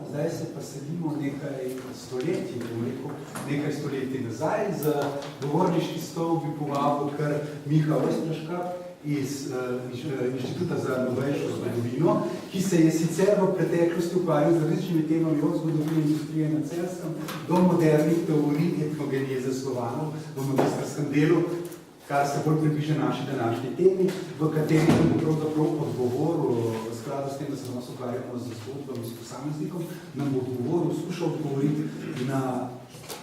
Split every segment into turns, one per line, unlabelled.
Zdaj se pa selimo nekaj stoletij nazaj. Za govorniški stol bi povabil kar Miha Ostraška iz Inštituta za novejšo zgodovino, ki se je sicer v preteklosti ukvarjal z različnimi temami od zgodovine industrije na Celjskem do modernih teorij etnogeneze Slovanov v magistrskem delu, kar se bolj približa naši današnji temi, v kateri bo pravzaprav odgovoril, v skladu s tem, da se danes ukvarjamo z zgodbami, s posameznikom, nam bo skušal odgovoriti na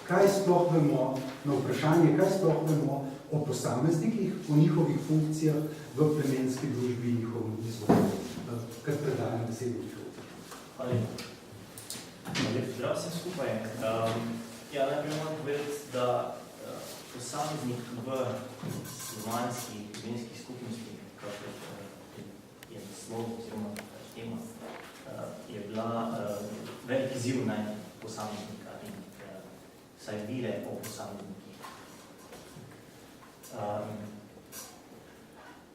kaj sploh vemo, na vprašanje, kaj sploh vemo o posameznikih, o njihovih funkcijah v plemenski družbi in njihovem izvoru. Kar predajam besedo njihovo.
Hvala lepo. Lep zdrav vsem skupaj. Najprej moram povedati, da posameznik v slovanski plemenski skupnosti, kakor je naslov oziroma tema, je bila velik izziv najti posameznika in vsaj vire o posameznikih.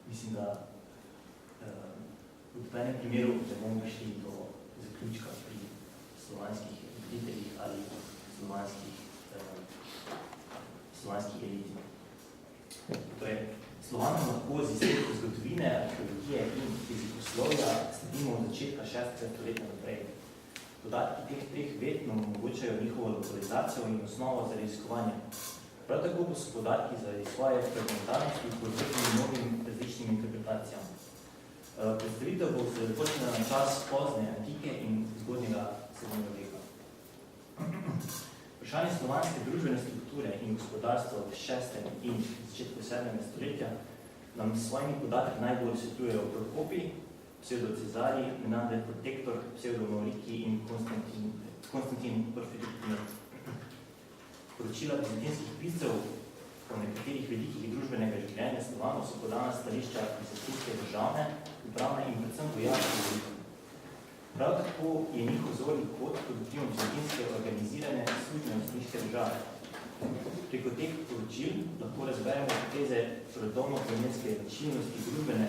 Mislim, da v enem primeru ne bomo prišli do zaključka pri slovanskih voditeljih ali slovanskih eliti. Torej, Slovanom lahko z izsledku zgodovine, arheologije in jezikoslovja sledimo od začetka 6. stoletja naprej. Podatki teh treh ved nam omogočajo njihovo lokalizacijo in osnovo za raziskovanje. Prav tako pa so podatki zaradi svoje fragmentarnosti podvrženi mnogim različnim interpretacijam. Predstavitev bo osredotočena na čas pozne antike in zgodnjega srednjega veka. Vprašanje slovanske družbene strukture in gospodarstva v 6. in začetku 7. stoletja nam s svojimi podatki najbolj osvetljujejo Prokopi, Pseudo-Cezari, Menander Protektor, Pseudo-Mauriki in Konstantin Porfirij. Poročila bizantinskih piscev o nekaterih velikih družbenega življenja Slovanov so podana stališča bizantinske državne, upravne in predvsem vojaške elite. Prav tako je njihov zorni kot produktivno bizantinske organizirane služne uspešne države. Preko teh poročil lahko razberemo teze rodovno-plemenske značilnosti družbene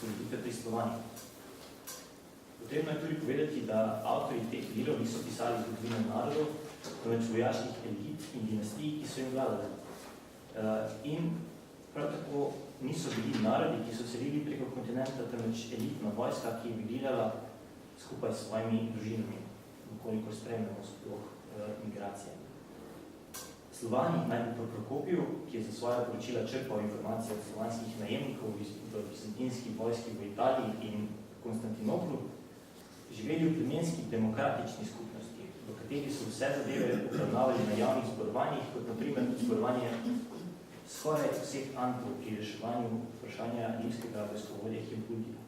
politike pri Slovanih. Potrebno je tudi povedati, da avtorji teh virov niso pisali zgodovino narodov, temveč vojaških elit in dinastij, ki so jim vladali. In prav tako niso bili narodi, ki so selili preko kontinenta, temveč elitna vojska, ki je migrirala skupaj s svojimi družinami, koliko spremljamo sploh migracije. Slovani naj bi po Prokopiju, ki je za svoja poročila črpal informacije od slovanskih najemnikov v bizantinski vojski v Italiji in Konstantinoplu, živeli v plemenski demokratični skupnosti, v kateri so vse zadeve upravnavali na javnih zborovanjih, kot na primer zborovanje skoraj vseh antov pri reševanju vprašanja rimskega vojskovodja Himpulija.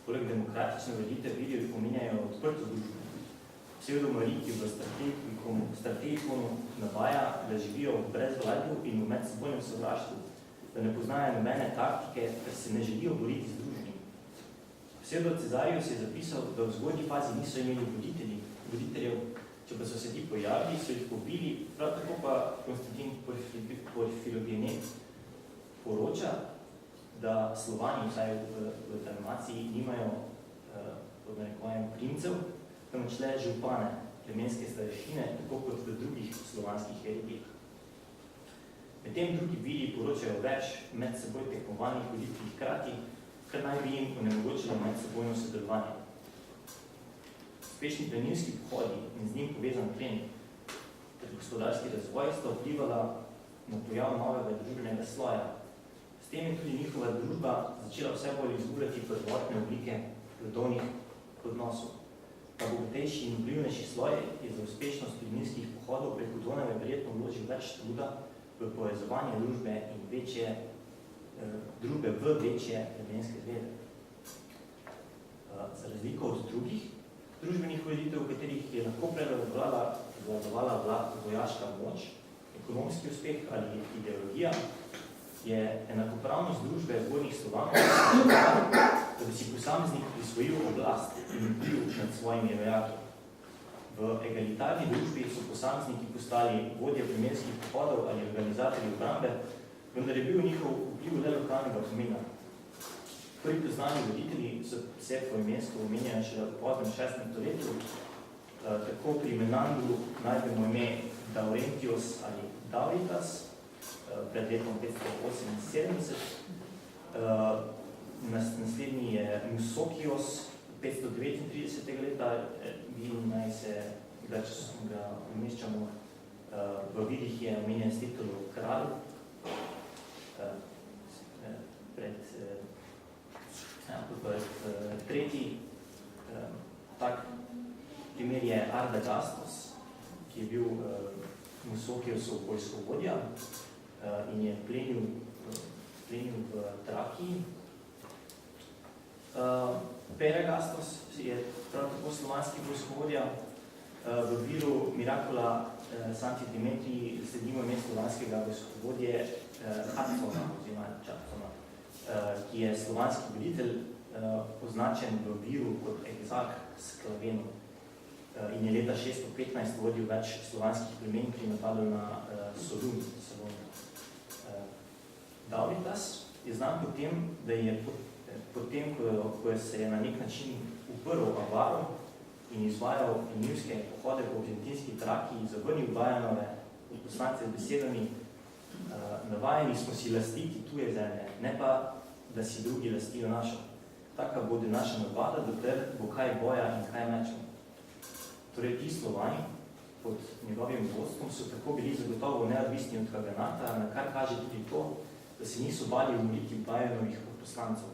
Poleg demokratične ureditve vidijo pomenjajo odprto družbo. Pseudo-Mariki v strategikonu navaja, da živijo v brezvladju in v medsebojnem sovraštvu, da ne poznajo nobene taktike, ker se ne želijo boriti z družbami. Pseudo-Cezariju se je zapisal, da v zgodnji fazi niso imeli voditeljev, če pa so se ti pojavili, so jih pobili, prav tako pa Konstantin Porfirogenet poroča, da Slovani, vsaj v Dalmaciji, nimajo pod narekovajem primcev, temveč le župane, plemenske starešine, tako kot v drugih slovanskih regijah. Medtem drugi viri poročajo več med seboj tekmovanih voditelji hkrati, kar naj bi jim onemogočilo medsebojno sodelovanje. Uspešni plemenski pohodi in z njim povezan plen ter gospodarski razvoj sta vplivala na pojav novega družbenega sloja. S tem je tudi njihova družba začela vse bolj izgubljati prvotne oblike rodovnih odnosov. Ta bogatejši in vplivnejši sloj je za uspešnost plemenskih pohodov preko Donave verjetno vložil več truda v povezovanje družbe in družbe v večje plemenske zveze. Za razliko od drugih družbenih ureditev, v katerih je lahko prevladovala vojaška moč, ekonomski uspeh ali ideologija, je enakopravnost družbe zgodnjih Slovanov, da bi si posameznik prisvojil oblast in vpliv nad svojimi rojaki. V egalitarni družbi so posamezniki postali vodje plemenskih pohodov ali organizatorji obrambe, vendar je bil njihov vpliv le lokalnega pomena. V Prvi poznani voditelji so se poimensko omenjeni še v poznem 6. stoletju. Tako pri Menandu najdemo ime Laurentius ali Dauritas pred letom 578. Naslednji je Musokios 539. leta, naj se ga umeščamo v vidih je omenjen s titulu kralj. Tretji tak primer je Ardagastos, ki je bil Musokiosov vojskovodja in je plenil v Trakiji. Peregastos je prav tako slovanski vojskovodja. V viru Mirakula Santi Dimitri sledimo ime slovanskega vojskovodje Čapsona, ki je slovanski voditelj, označen v viru kot egzarh Sklavenu in je leta 615 vodil več slovanskih plemen pri napadu na Solun. Dauritas je znan potem, da je potem, ko se je na nek način uprl Avarom in izvajal emilske pohode po bizantinski Trakiji, zavrnil Bajanove poslance z besedami: navajeni smo si lastiti tuje zemlje, ne pa, da si drugi lastijo našo. Taka bo naša navada, dokler bo kaj boja in kaj mečemo. Torej, ti Slovani pod njegovim vodstvom so tako bili zagotovo neodvisni od Kaganata, na kar kaže tudi to, da se niso bali umoriti Bajanovih poslancev.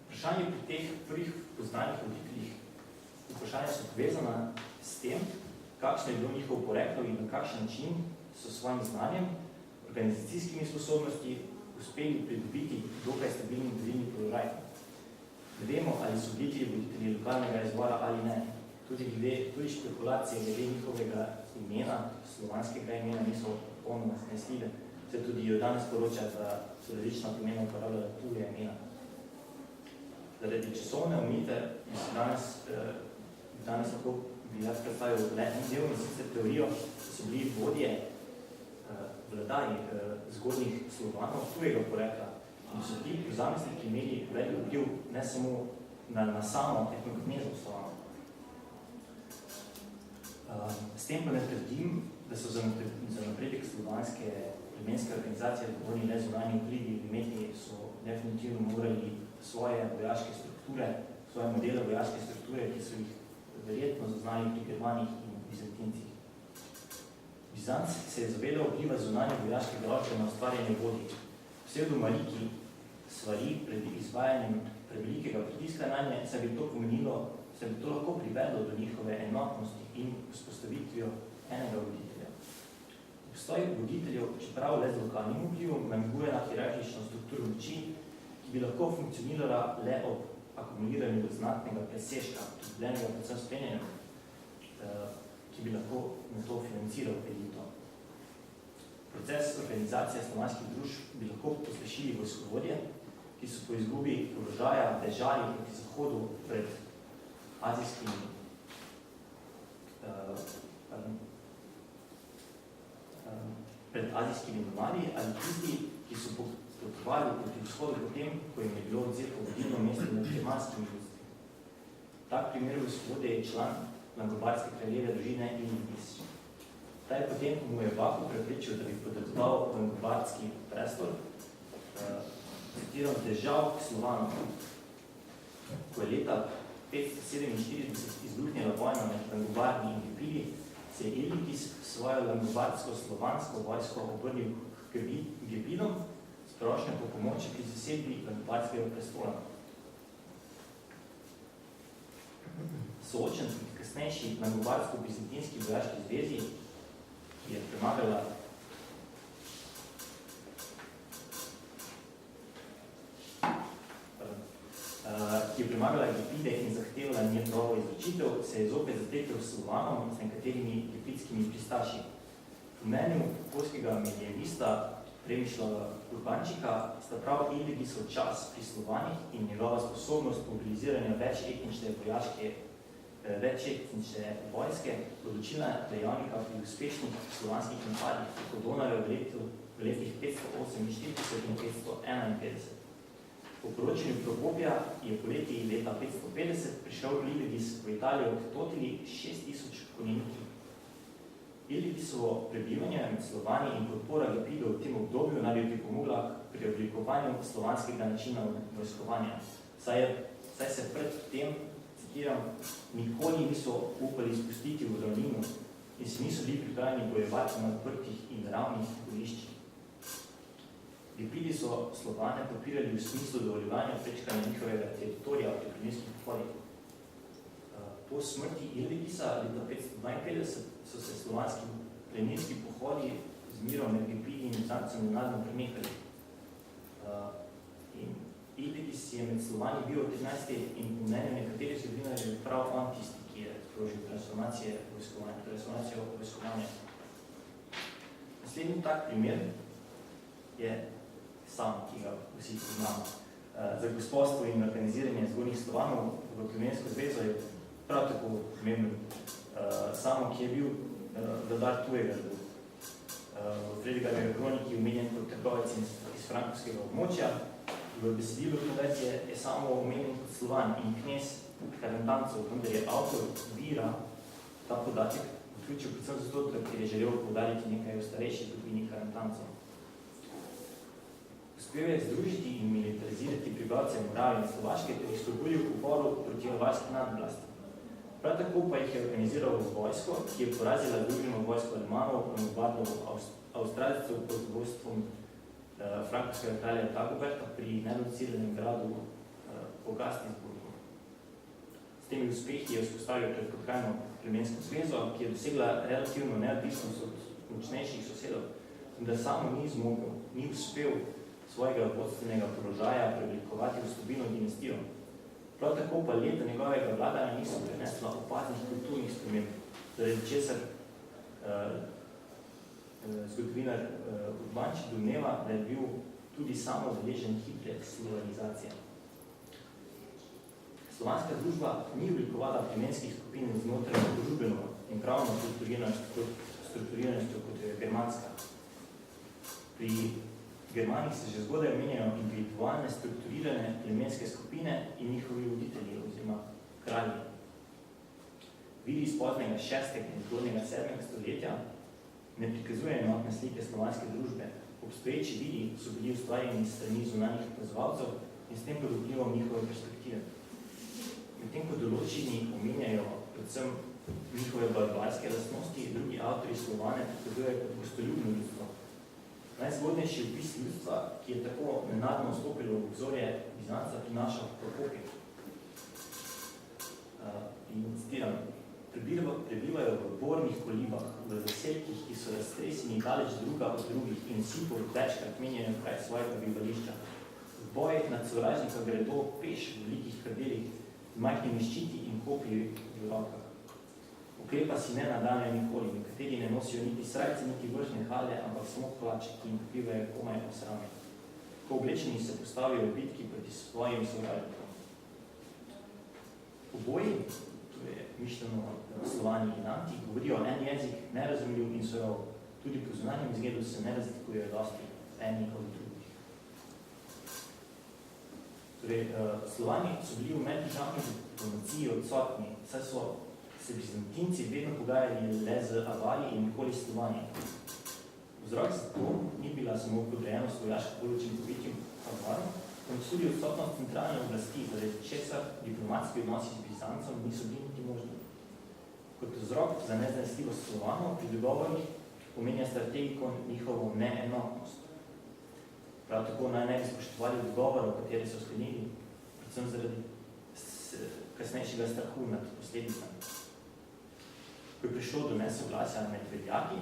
Vprašanje pri teh prvih poznanih voditeljih, vprašanja so povezana s tem, kakšno je bilo njihovo poreklo in na kakšen način so svojim znanjem, organizacijskimi sposobnosti uspeli pridobiti dokaj stabilni vodilni položaj. Ne vemo, ali so voditelji lokalnega izvora ali ne. Tudi špekulacije glede njihovega imena, slovanskega imena, niso popolnoma zanesljive. Se tudi jo danes poroča, da so različna plemena uporabljala tuje imena. Zaradi časovne omejitve bi se danes lahko bi jaz predstavil le en del, in sicer teorijo, da so bili vodje vladaji zgodnjih Slovanov tujega porekla in so ti posamezniki imeli velik vpliv ne samo na samo etnoknezov Slovanov. S tem pa ne trdim, da so za napredek slovanske plemenske organizacije odgovorni le zunanji vplivi, imeti so definitivno morali svoje vojaške strukture, svoje modele vojaške strukture, ki so jih verjetno zaznali pri Germanih in Bizantincih. Bizanc se je zavedal vpliva zunanje vojaške grožnje na ustvarjanje vodij. Psevdomaliki svari pred izvajanjem prevelikega pritiska nanje, se bi to lahko privedlo do njihove enotnosti in vzpostavitvijo enega voditelja. Obstoj voditeljev, čeprav le z lokalnim vplivom, namiguje na hierarhično strukturo moči, ki bi lahko funkcionirala le ob akumuliranju znatnega presežka, pridobljenega predvsem spenjenja, ki bi lahko na to financiral elito. Proces organizacije slovanskih družb bi lahko pospešili vojskovodje, ki so po izgubi položaja bežali proti zahodu pred azijskimi nomadi ali tisti, ki so potovali proti vzhodu potem, ko jim je bilo odzeto vodilno mesto med germanskimi ljudstvi. Tak primer vojskovodje je član langobardske kraljeve družine Ilibis. Ta je potem, ko mu je Baku prepričal, da bi podedoval langobardski prestol, citiram, težav k Slovanom. Ko je leta 547 izbruhnila vojna med Langobardi in Gepidi, se je Ilibis svojo langobardsko-slovansko vojsko obrnil k Gepidom s prošnjo po pomoči pri zasedbi langobardskega prestola. Soočen s kasnejši langobardsko-bizantinski vojaški zvezi, ki je premagala Gepide in zahtevala njegovo izločitev, se je zopet zatekel s Slovanom s nekaterimi gepidskimi pristaši. V mnenju poljskega medievista Premišljava Urbančika sta prav Ilibisov čas pri Slovanih in njegova sposobnost mobiliziranja večetnične vojske odločila dejavnika pri uspešnih slovanskih napadih po Donavju v letih 548 in 551. Po poročanju Prokopija je poleti leta 550 prišel Illigis v Italijo k totili 6000 konjeniki. Illigisovo prebivanje med Slovani in podpora Lepido v tem obdobju naj bi pripomogla pri oblikovanju slovanskega načina vojskovanja. Saj se pred tem, citiram, nikoli niso upali spustiti v ravnino in se niso bili pripravljeni bojevati na odprtih in ravnih bojiščih. Lepidi so Slovane podpirali v smislu dovoljevanja prečkanja njihovega teritorija v plemeniških pohodih. Po smrti Illigisa leta 552 so se slovanski plemeniški pohodi z mirom med Lepidi in Bizancem nenadno prenehali. Illigis je med Slovani bil od 13. in po mnenju nekaterih zgodovinarjev je prav on tisti, ki je sprožil transformacijo vojskovanja. Naslednji tak primer je sam, ki ga vsi poznamo. Za gospodstvo in organiziranje zgornjih Slovanov v plemensko zvezo je prav tako pomemben Samo, ki je bil vladar tujega rodu. V Fredigarjeve kroniki je omenjen kot trgovec iz frankovskega območja. V besedilu konvencije je samo omenjen kot Slovan in knez Karantancev, vendar je avtor vira ta podatek vključil predvsem zato, ker je želel poudariti nekaj o starejši zgodovini Karantancev. Uspel je združiti in militarizirati prebivalce Morave in Slovaške ter jih spodbudil k uporu proti avarski nadoblasti. Prav tako pa jih je organiziral vojsko, ki je porazila združeno vojsko Alemanov in obvladal Avstralcev pod vodstvom frankovskega kralja Dagoberta pri nelociranem gradu po Gastisburgu. S temi uspehi je vzpostavil kratkotrajno plemensko zvezo, ki je dosegla relativno neodvisnost od močnejših sosedov, vendar samo ni zmogel, ni uspel svojega vodstvenega položaja preoblikovati v stabilno dinastijo. Prav tako pa leta njegovega vladanja niso prenesla opaznih kulturnih sprememb, zaradi česar zgodovinar Urbančič domneva, da je bil tudi samo udeležen hitre slovanizacije. Slovanska družba ni oblikovala plemenskih skupin znotraj družbeno in pravno strukturiranoščjo, kot je germanska. Pri Germanih se že zgodaj omenjajo individualne strukturirane plemenske skupine in njihovi voditelji oziroma kralji. Vidi iz poznega 6. in zgodnjega 7. stoletja ne prikazuje enotne slike slovanske družbe. Obstoječi vidi so bili ustvarjeni s strani zunanjih opazovalcev in s tem pod vplivom njihove perspektive. Medtem ko določeni omenjajo predvsem njihove barbarske lastnosti, drugi avtori Slovane prikazujejo kot gostoljubno ljudstvo. Najzgodnejši opis ljudstva, ki je tako nenadno vstopilo v obzorje Bizanca, prinaša Prokopij. In citiram, prebivajo v bornih kolibah, v zaselkih, ki so raztreseni daleč druga od drugih in vsi večkrat menjajo kraj svojega bivališča. V bojih nad sovražnika gredo peš v velikih krdelih, z majhnimi ščiti in kopiji v rokah. Ukrepa si ne nadaljuje nikoli, nekateri ne nosijo niti srajce, niti vršne hale, ampak samo hlače, ki jim pokrivajo komaj osrame. Ko oblečeni se postavijo v bitki proti svojim sovražnikom. Oboji, to je mišljeno Slovani in Anti, govorijo en jezik, nerazumljiv in surov. Tudi po zunanjem izgledu se ne razlikujejo dosti eni od drugih. Torej, Slovani so bili v meddržavni diplomaciji odsotni, saj so se Bizantinci vedno pogajali le z Avari in nikoli Slovani. Vzrok za to ni bila samo podrejenost vojaško bolj učinkovitim Avarom, temveč tudi odsotnost centralne oblasti, zaradi česar diplomatski odnosi z Bizancom niso bili niti možni. Kot vzrok za nezanesljivost Slovanov pri dogovorih pomenja strategiko njihovo neenotnost. Prav tako naj ne bi spoštovali dogovorov, katere so sklenili, predvsem zaradi kasnejšega strahu nad posledicami. Ko je prišlo do nesoglasja med veljaki,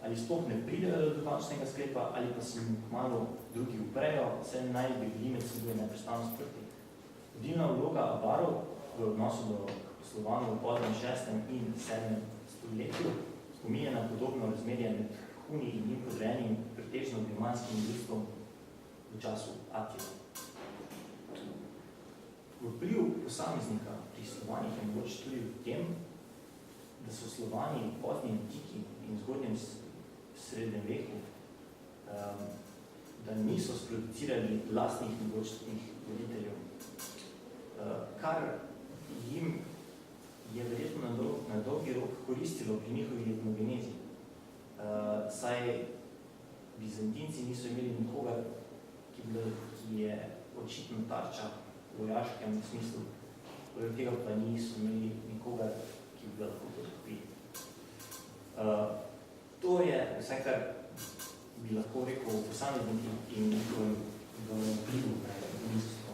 ali sploh ne pridejo do dokončnega sklepa, ali pa se malo drugi uprejo, se naj bi bili med seboj neprestano sprti. Vodilna vloga Avarov v odnosu do Slovanov v poznem 6. in 7. stoletju spominja na podobno razmerje med Huni in njim podrejenim pretežno germanskim ljudstvom v času Atila. Vpliv posameznika pri Slovanih je mogoče tudi v tem, da so Slovani v pozni antiki in zgodnjem srednjem veku da niso sproducirali lastnih mogočnih voditeljev, kar jim je verjetno na dolgi rok koristilo pri njihovi etnogenezi. Saj Bizantinci niso imeli nikogar, ki je očitno tarča v vojaškem smislu, poleg tega pa niso imeli nikogar, ki bi ga lahko podkupili. To je vse, kar bi lahko rekel o posamezniki in njihovem vplivu na etnogenezi.